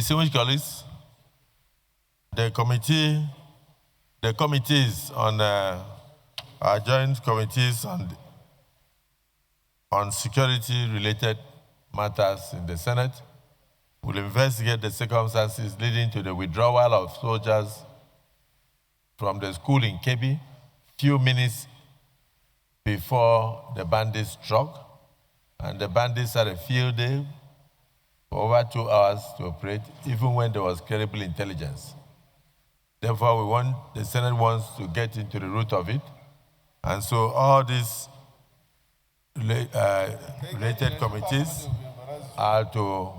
Distinguished colleagues, the committees on our joint committees on security-related matters in the Senate will investigate the circumstances leading to the withdrawal of soldiers from the school in Kebbi few minutes before the bandits struck, and the bandits had a field day for over 2 hours to operate, even when there was credible intelligence. Therefore, the Senate wants to get into the root of it, and so all these related committees are to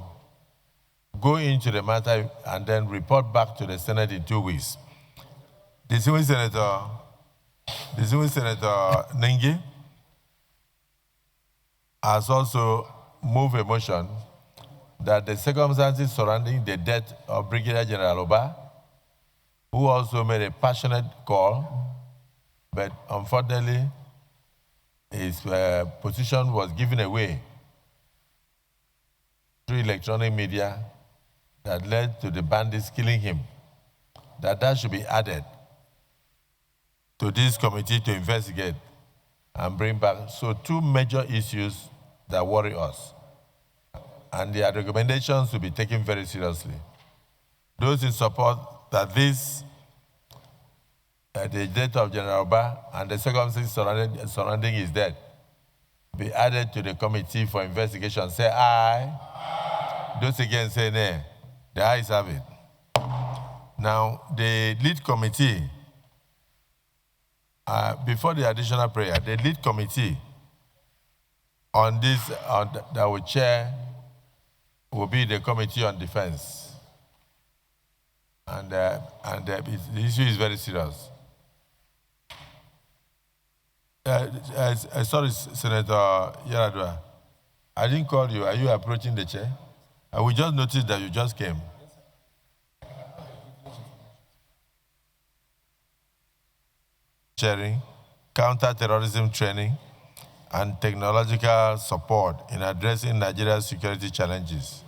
go into the matter and then report back to the Senate in 2 weeks. Distinguished Senator Nengi has also moved a motion that the circumstances surrounding the death of Brigadier General Oba, who also made a passionate call, but unfortunately his position was given away through electronic media that led to the bandits killing him, that should be added to this committee to investigate and bring back. So 2 major issues that worry us, and their recommendations will be taken very seriously. Those in support that the death of General Oba and the circumstances surrounding his death be added to the committee for investigation, say aye. Those against say nay. The ayes have it. Now, the lead committee, before the additional prayer, the lead committee on this that will chair will be the Committee on Defense. And the issue is very serious. Sorry, Senator Yaradua, I didn't call you. Are you approaching the chair? We just noticed that you just came. Sharing, counterterrorism training, and technological support in addressing Nigeria's security challenges.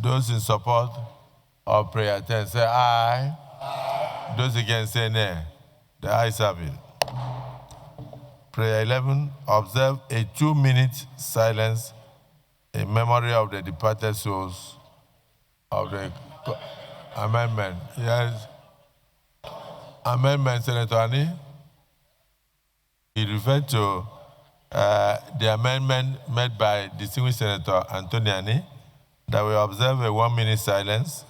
Those in support of prayer 10 say aye. Aye. Those against say nay. The ayes have it. Prayer 11, observe a 2-minute silence in memory of the departed souls of the amendment. Yes. Amendment, Senator Ani. He referred to the amendment made by distinguished Senator Anthony Ani, that we observe a 1-minute silence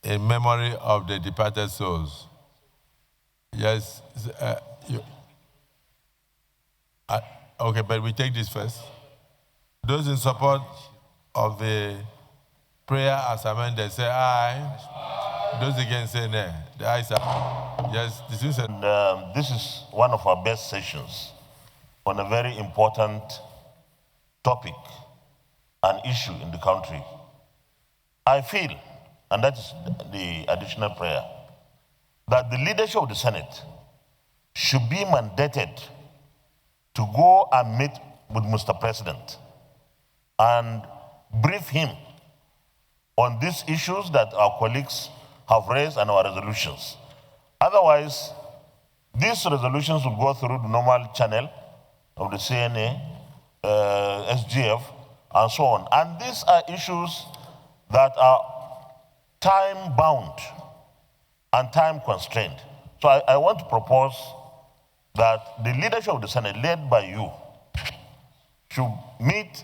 in memory of the departed souls. Yes. Okay, but we take this first. Those in support of the prayer as amended say aye. Aye. Those against say nay. The ayes are. Yes, this is one of our best sessions on a very important topic, an issue in the country. I feel, and that is the additional prayer, that the leadership of the Senate should be mandated to go and meet with Mr. President and brief him on these issues that our colleagues have raised and our resolutions. Otherwise, these resolutions will go through the normal channel of the CNA, SGF, and so on. And these are issues that are time-bound and time-constrained. So I want to propose that the leadership of the Senate, led by you, should meet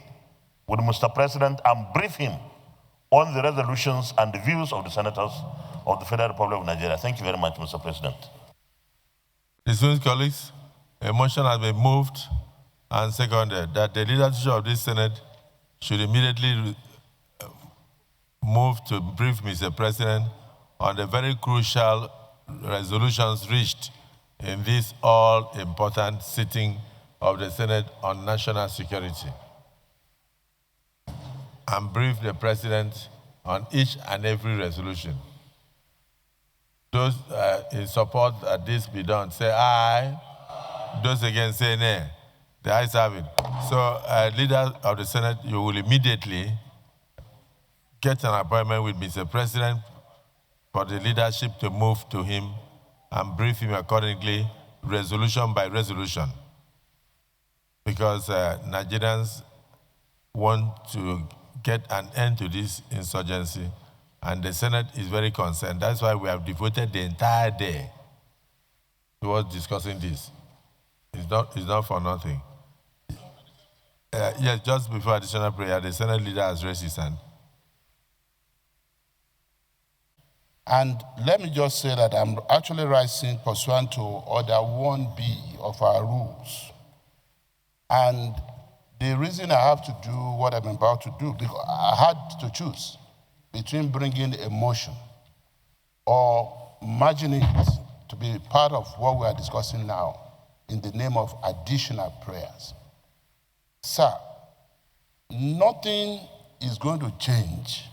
with Mr. President and brief him on the resolutions and the views of the senators of the Federal Republic of Nigeria. Thank you very much, Mr. President. Distinguished colleagues, a motion has been moved and seconded that the leadership of this Senate should immediately move to brief Mr. President on the very crucial resolutions reached in this all-important sitting of the Senate on national security, and brief the President on each and every resolution. Those in support that this be done, say aye. Aye. Those against, say nay. The ayes have it. So, leader of the Senate, you will immediately get an appointment with Mr. President for the leadership to move to him and brief him accordingly, resolution by resolution. Because Nigerians want to get an end to this insurgency, and the Senate is very concerned. That's why we have devoted the entire day towards discussing this. It's not for nothing. Yes, just before additional prayer, the Senate leader has raised his hand. And let me just say that I'm actually rising pursuant to Order 1B of our rules. And the reason I have to do what I'm about to do, because I had to choose between bringing a motion or merging it to be part of what we are discussing now in the name of additional prayers. Sir, nothing is going to change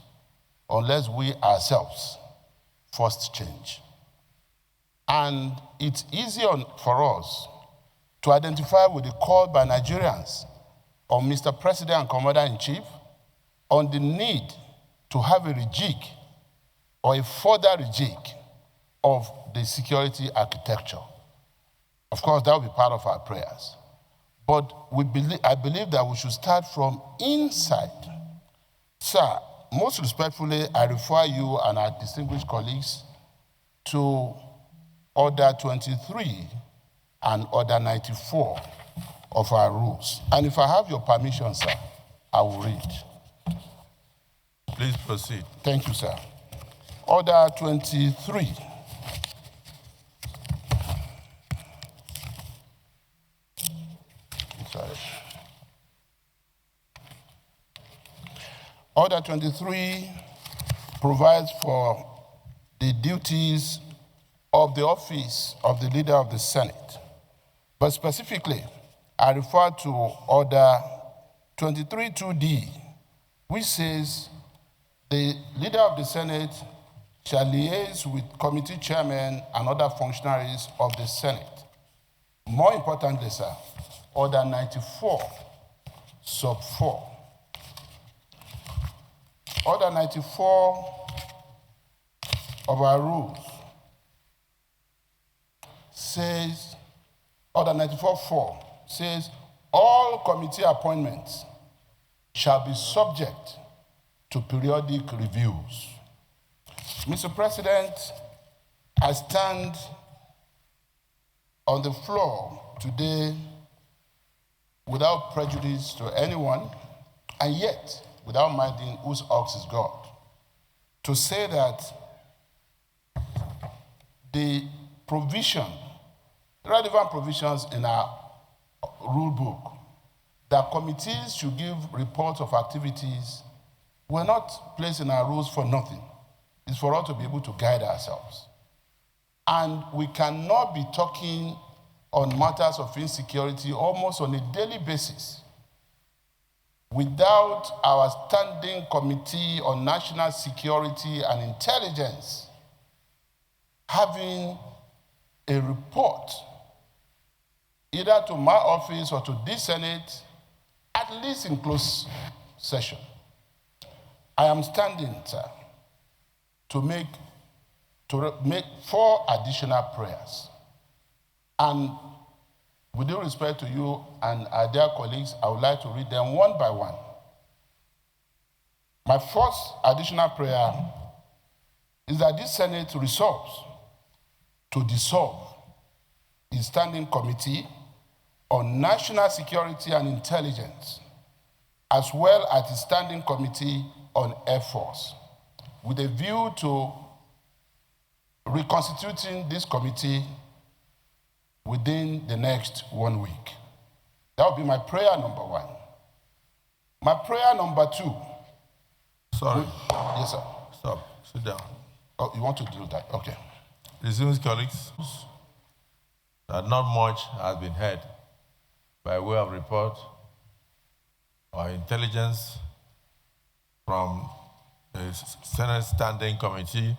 unless we ourselves first change. And it's easy for us to identify with the call by Nigerians on Mr. President and Commander-in-Chief on the need to have a rejig or a further rejig of the security architecture. Of course, that will be part of our prayers. But I believe that we should start from inside. Sir, most respectfully, I refer you and our distinguished colleagues to Order 23 and Order 94 of our rules. And if I have your permission, sir, I will read. Please proceed. Thank you, sir. Order 23. Sorry. Order 23 provides for the duties of the office of the leader of the Senate. But specifically, I refer to Order 23.2d, which says the leader of the Senate shall liaise with committee chairmen and other functionaries of the Senate. More importantly, sir, Order 94, sub 4. Order 94 of our rules says, Order 94.4 says, all committee appointments shall be subject to periodic reviews. Mr. President, I stand on the floor today without prejudice to anyone, and yet without minding whose ox is God, to say that the relevant provisions in our rule book, that committees should give reports of activities, were not placed in our rules for nothing. It's for us to be able to guide ourselves. And we cannot be talking on matters of insecurity almost on a daily basis without our Standing Committee on National Security and Intelligence having a report either to my office or to this Senate, at least in closed session. I am standing, sir, to make 4 additional prayers. And with due respect to you and our dear colleagues, I would like to read them one by one. My first additional prayer is that this Senate resolves to dissolve its Standing Committee on National Security and Intelligence, as well as its Standing Committee on Air Force, with a view to reconstituting this committee within the next 1 week. That would be my prayer number 1. My prayer number 2. Sorry. Yes, sir. Stop. Sit down. Oh, you want to do that? Okay. Distinguished colleagues, that not much has been heard by way of report or intelligence from the Senate Standing Committee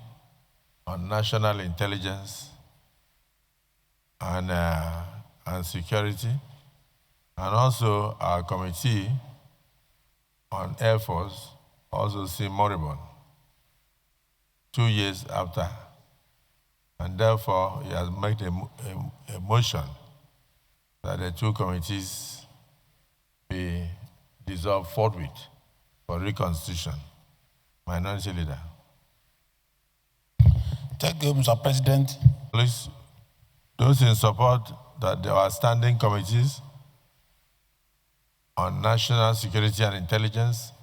on National Intelligence and Security, and also our Committee on Air Force also seem moribund 2 years after. And therefore, he has made a motion that the two committees be dissolved forthwith for reconstitution. Minority Leader. Thank you, Mr. President. Please, those in support that there are standing committees on national security and intelligence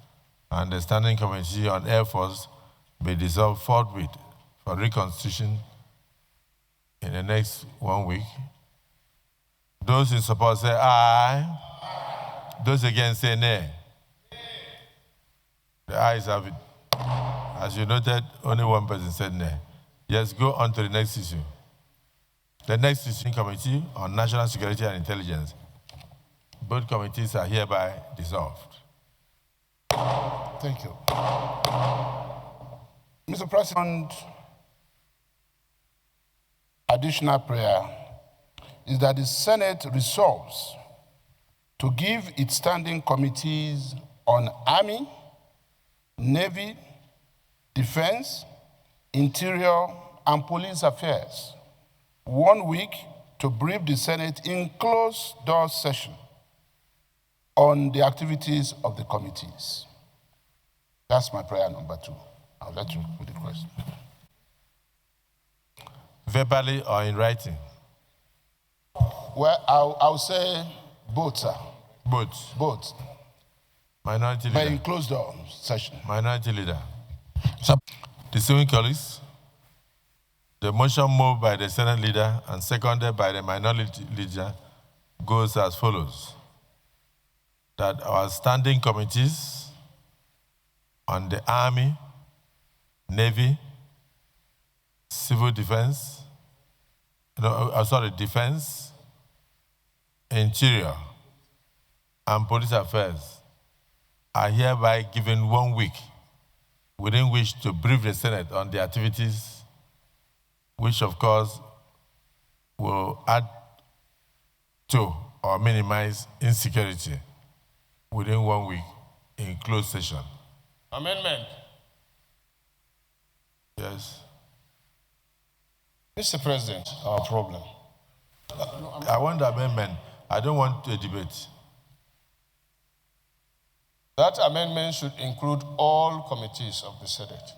and the standing committee on Air Force be dissolved forthwith for reconstitution in the next 1 week. Those in support say aye. Those against say nay. The ayes have it. As you noted, only one person said nay. Yes, go on to the next issue. The next issue committee on national security and intelligence. Both committees are hereby dissolved. Thank you. Mr. President, additional prayer is that the Senate resolves to give its standing committees on Army, Navy, Defense, Interior, and Police Affairs 1 week to brief the Senate in closed-door session on the activities of the committees. That's my prayer number 2. I'll let you put the question. Verbally or in writing? Well, I'll say both, sir. Both. Both. Minority But Leader. in closed-door session. Minority Leader. Distinguished colleagues, the motion moved by the Senate Leader and seconded by the Minority Leader goes as follows. That our standing committees on the Army, Navy, Civil Defense, Defense, Interior, and Police Affairs are hereby given 1 week within which to brief the Senate on the activities, which of course will add to or minimize insecurity within 1 week in closed session. Amendment. Yes. Mr. President, our problem. I want the amendment. I don't want a debate. That amendment should include all committees of the Senate.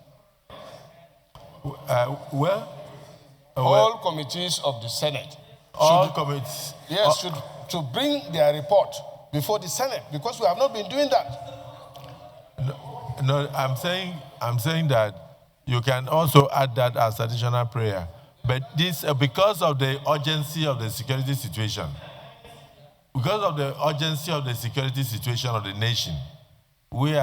All committees of the Senate. All committees. Yes, to bring their report before the Senate, because we have not been doing that. No, I'm saying that you can also add that as additional prayer. But this, because of the urgency of the security situation, because of the urgency of the security situation of the nation, we are